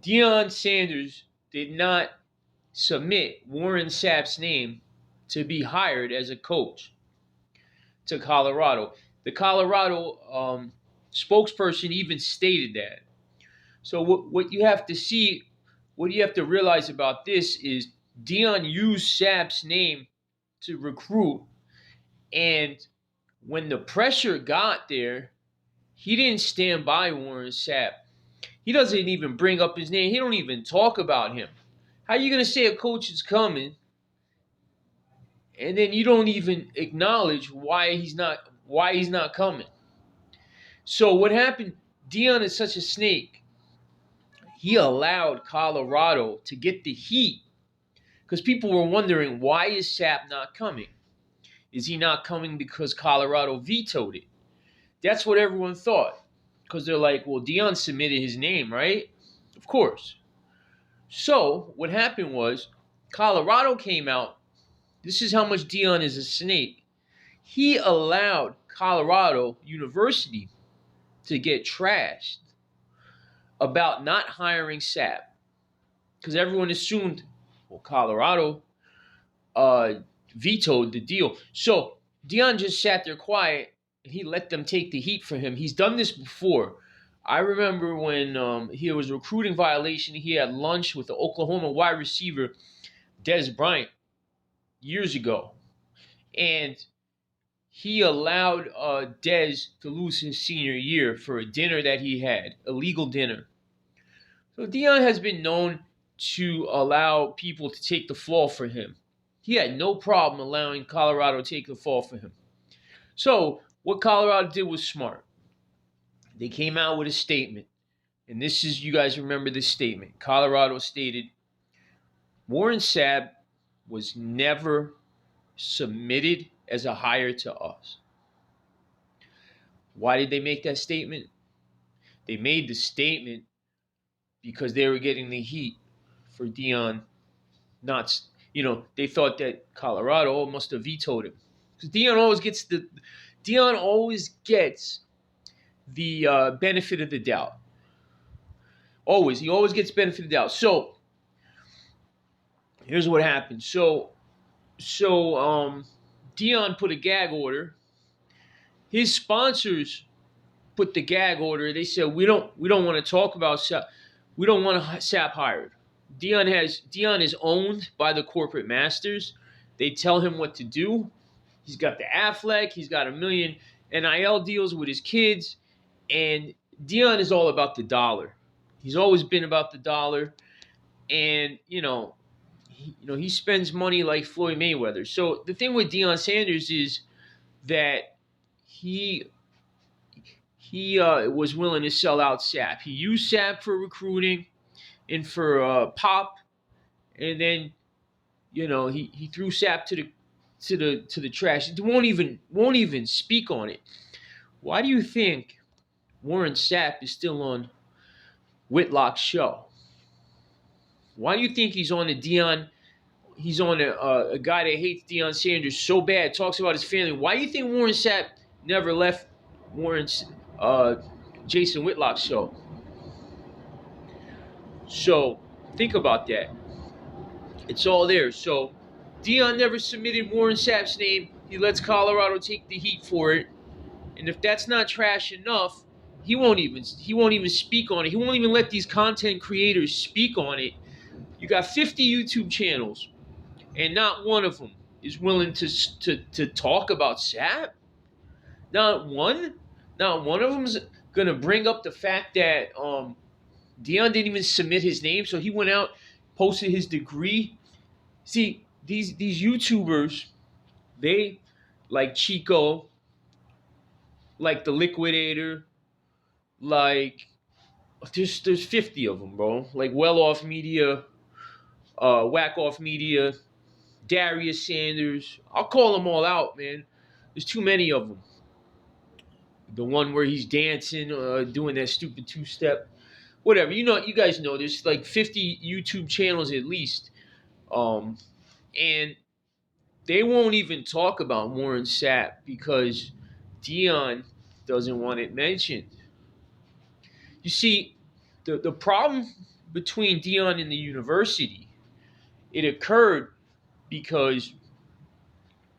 Deion Sanders did not submit Warren Sapp's name to be hired as a coach to Colorado. The Colorado spokesperson even stated that. So what you have to see, what you have to realize about this is Deion used Sapp's name to recruit, and when the pressure got there, he didn't stand by Warren Sapp. He doesn't even bring up his name. He don't even talk about him. How are you gonna say a coach is coming, and then you don't even acknowledge why he's not coming? So what happened? Deion is such a snake. He allowed Colorado to get the heat because people were wondering, why is Sapp not coming? Is he not coming because Colorado vetoed it? That's what everyone thought, because they're like, well, Deion submitted his name, right? Of course. So what happened was Colorado came out. This is how much Deion is a snake. He allowed Colorado University to get trashed about not hiring Sapp, because everyone assumed, well, Colorado vetoed the deal. So Deion just sat there quiet, and he let them take the heat for him. He's done this before. I remember when he was recruiting violation, he had lunch with the Oklahoma wide receiver, Des Bryant, years ago. And he allowed Des to lose his senior year for a dinner that he had, a legal dinner. So Deion has been known to allow people to take the fall for him. He had no problem allowing Colorado to take the fall for him. So what Colorado did was smart. They came out with a statement. And this is, you guys remember this statement. Colorado stated, Warren Sapp was never submitted as a hire to us. Why did they make that statement? They made the statement because they were getting the heat for Deion not, they thought that Colorado must have vetoed him. Because Deion always gets the benefit of the doubt. He always gets benefit of the doubt. So here's what happened. So Deion put a gag order. His sponsors put the gag order. They said, we don't want to talk about Sapp. We don't want Sapp hired. Deion is owned by the corporate masters. They tell him what to do. He's got the Affleck. He's got a million NIL deals with his kids, and Deion is all about the dollar. He's always been about the dollar, and he spends money like Floyd Mayweather. So the thing with Deion Sanders is that he was willing to sell out Sapp. He used Sapp for recruiting and for pop, and then he threw Sapp to the trash. It won't even speak on it. Why do you think Warren Sapp is still on Whitlock's show? Why do you think he's on He's on a guy that hates Deion Sanders so bad, talks about his family. Why do you think Warren Sapp never left Jason Whitlock's show? So think about that. It's all there. So Deion never submitted Warren Sapp's name. He lets Colorado take the heat for it. And if that's not trash enough, he won't even speak on it. He won't even let these content creators speak on it. You got 50 YouTube channels, and not one of them is willing to talk about Sapp. Not one. Not one of them is gonna bring up the fact that Deion didn't even submit his name, so he went out, posted his degree. See, these YouTubers, they like Chico, like the Liquidator, like there's 50 of them, bro. Like Well Off Media, Whack Off Media, Darius Sanders. I'll call them all out, man. There's too many of them. The one where he's dancing, doing that stupid two-step, whatever. You guys know there's like 50 YouTube channels at least, and they won't even talk about Warren Sapp because Deion doesn't want it mentioned. You see, the problem between Dion and the university, it occurred because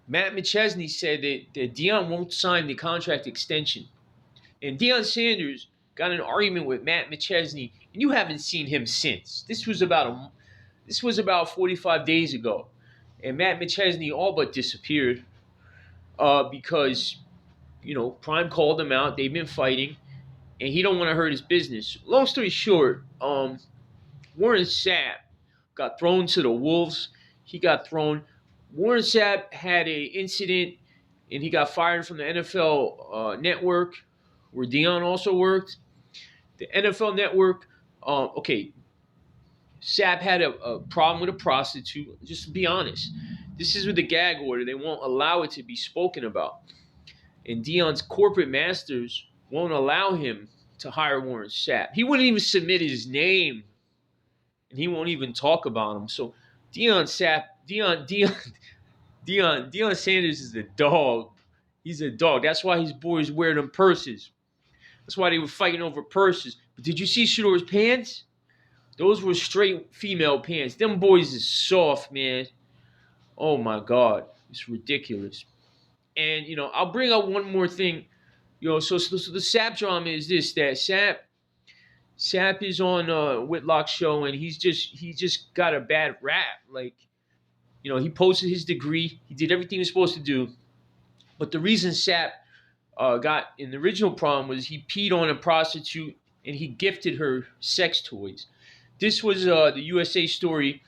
Matt McChesney said that Dion won't sign the contract extension. And Deion Sanders got in an argument with Matt McChesney, and you haven't seen him since. This was about 45 days ago, and Matt McChesney all but disappeared because Prime called him out. They've been fighting, and he don't want to hurt his business. Long story short, Warren Sapp got thrown to the wolves. He got thrown. Warren Sapp had a incident, and he got fired from the NFL Network, where Dion also worked. The NFL Network, okay, Sapp had a problem with a prostitute. Just to be honest, this is with the gag order. They won't allow it to be spoken about. And Dion's corporate masters won't allow him to hire Warren Sapp. He wouldn't even submit his name, and he won't even talk about him. So Deion Sanders is a dog. He's a dog. That's why his boys wear them purses. That's why they were fighting over purses. But did you see Shador's pants? Those were straight female pants. Them boys is soft, man. Oh my God, it's ridiculous. And I'll bring up one more thing. So the Sapp drama is this: that Sapp is on Whitlock's show, and he just got a bad rap. Like, he posted his degree, he did everything he was supposed to do, but the reason Sapp got in the original problem was he peed on a prostitute and he gifted her sex toys. This was the USA story,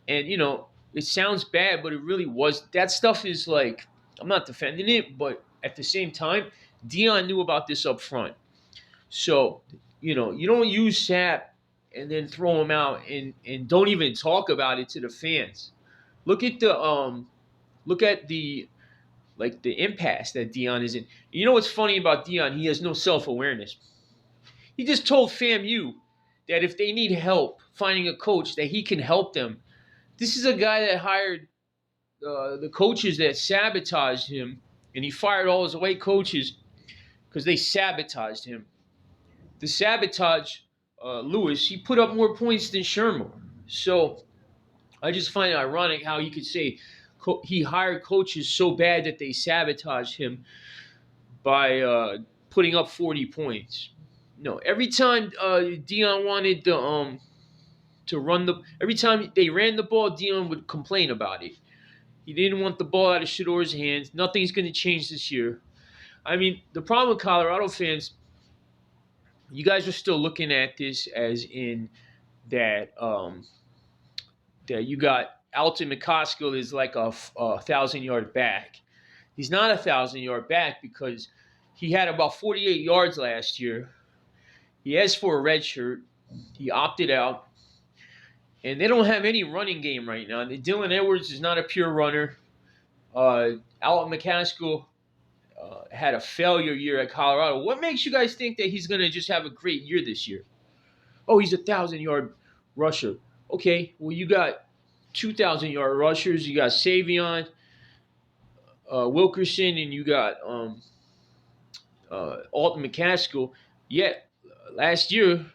and it sounds bad, but it really was. That stuff is like, I'm not defending it, but at the same time, Dion knew about this up front. So, you don't use Sapp and then throw him out and don't even talk about it to the fans. Look at the impasse that Dion is in. You know what's funny about Dion? He has no self-awareness. He just told FAMU that if they need help finding a coach, that he can help them. This is a guy that hired the coaches that sabotaged him, and he fired all his white coaches because they sabotaged him. The sabotage, Lewis, he put up more points than Shermer. So I just find it ironic how he could say he hired coaches so bad that they sabotaged him by putting up 40 points. No, every time Dion wanted to run every time they ran the ball, Dion would complain about it. He didn't want the ball out of Shador's hands. Nothing's going to change this year. I mean, the problem with Colorado fans, you guys are still looking at this as in that that you got Alton McCaskill is like a 1,000-yard back. He's not a 1,000-yard back because he had about 48 yards last year. He asked for a red shirt. He opted out. And they don't have any running game right now. Dylan Edwards is not a pure runner. Alton McCaskill had a failure year at Colorado. What makes you guys think that he's going to just have a great year this year? Oh, he's a 1,000-yard rusher. Okay, well, you got 2,000-yard rushers. You got Savion, Wilkerson, and you got Alton McCaskill. Yet, last year,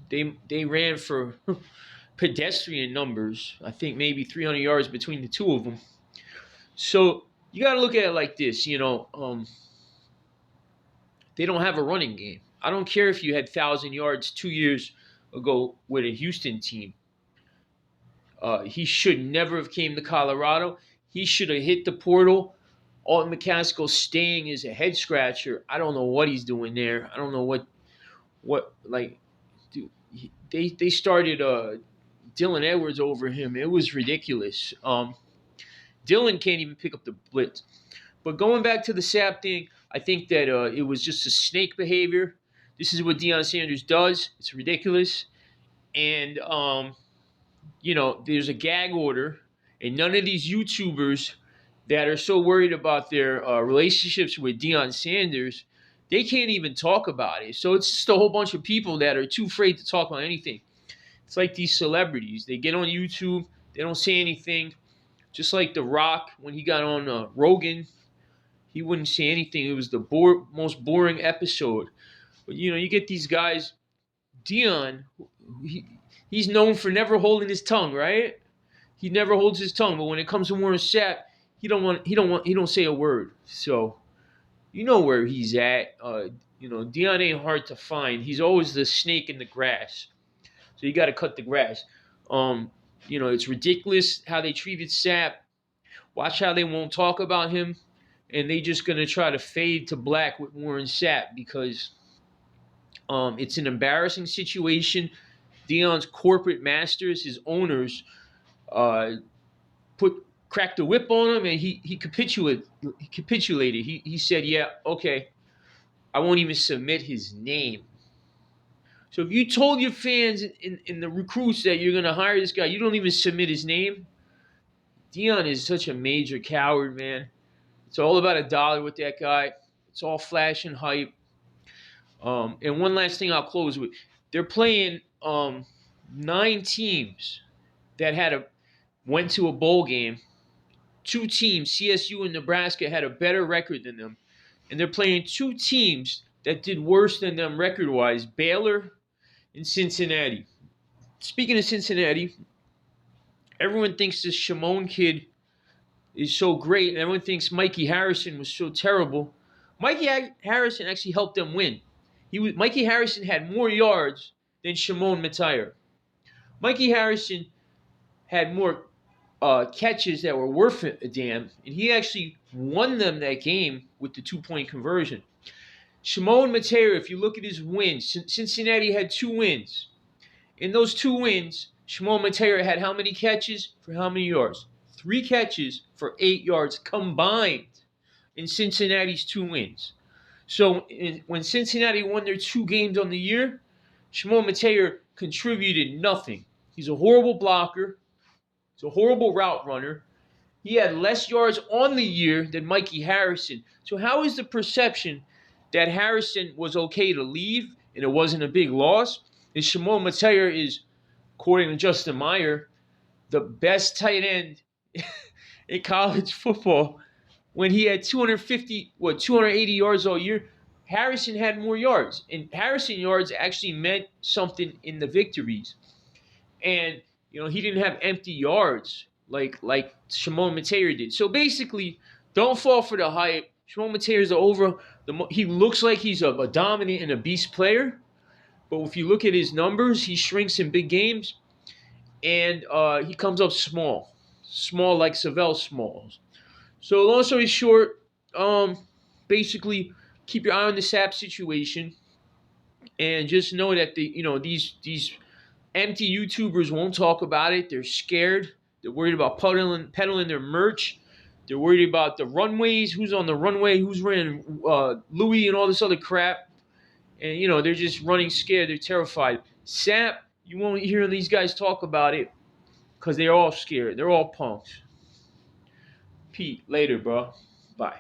they ran for pedestrian numbers. I think maybe 300 yards between the two of them. So you got to look at it like this. They don't have a running game. I don't care if you had 1,000 yards 2 years ago with a Houston team. He should never have came to Colorado. He should have hit the portal. Alton McCaskill staying is a head scratcher. I don't know what he's doing there. I don't know what dude. They started Dylan Edwards over him. It was ridiculous. Dylan can't even pick up the blitz. But going back to the Sapp thing, I think that it was just a snake behavior. This is what Deion Sanders does. It's ridiculous. And there's a gag order, and none of these YouTubers that are so worried about their relationships with Deion Sanders, they can't even talk about it. So it's just a whole bunch of people that are too afraid to talk about anything. It's like these celebrities. They get on YouTube, they don't say anything. Just like The Rock, when he got on Rogan, he wouldn't say anything. It was the most boring episode. But, you get these guys DEON, he, he's known for never holding his tongue, right? He never holds his tongue, but when it comes to Warren Sapp, he don't say a word. So you know where he's at. DEON ain't hard to find. He's always the snake in the grass. So you got to cut the grass. It's ridiculous how they treated Sapp. Watch how they won't talk about him, and they just gonna try to fade to black with Warren Sapp because it's an embarrassing situation. DEON's corporate masters, his owners, uh, cracked the whip on him, and he capitulated. He said, "Yeah, okay, I won't even submit his name." So if you told your fans in the recruits that you're gonna hire this guy, you don't even submit his name. DEON is such a major coward, man. It's all about a dollar with that guy. It's all flash and hype. And one last thing I'll close with. They're playing 9 teams that went to a bowl game. 2 teams, CSU and Nebraska, had a better record than them. And they're playing 2 teams that did worse than them record-wise, Baylor and Cincinnati. Speaking of Cincinnati, everyone thinks this Shimon kid is so great, and everyone thinks Mikey Harrison was so terrible. Mikey Harrison actually helped them win. Mikey Harrison had more yards than Shimon Mateir. Mikey Harrison had more catches that were worth a damn, and he actually won them that game with the 2-point conversion. Shimon Mateir, if you look at his wins, Cincinnati had 2 wins. In those 2 wins, Shimon Mateir had how many catches for how many yards? 3 catches for 8 yards combined in Cincinnati's 2 wins. So when Cincinnati won their 2 games on the year, Shimon Mateir contributed nothing. He's a horrible blocker. He's a horrible route runner. He had less yards on the year than Mikey Harrison. So how is the perception that Harrison was okay to leave and it wasn't a big loss? And Shimon Mateir is, according to Justin Meyer, the best tight end in college football. When he had 280 yards all year, Harrison had more yards. And Harrison yards actually meant something in the victories. And, he didn't have empty yards like Shimon Mateir did. So basically, don't fall for the hype. Shimon Mateir is he looks like he's a dominant and a beast player. But if you look at his numbers, he shrinks in big games. And he comes up small like Savell Smalls. So long story short, basically keep your eye on the SAPP situation, and just know that these empty YouTubers won't talk about it. They're scared. They're worried about peddling their merch. They're worried about the runways, who's on the runway, who's wearing Louis and all this other crap. And they're just running scared. They're terrified. SAPP, you won't hear these guys talk about it because they're all scared. They're all punks. Pete, later, bro. Bye.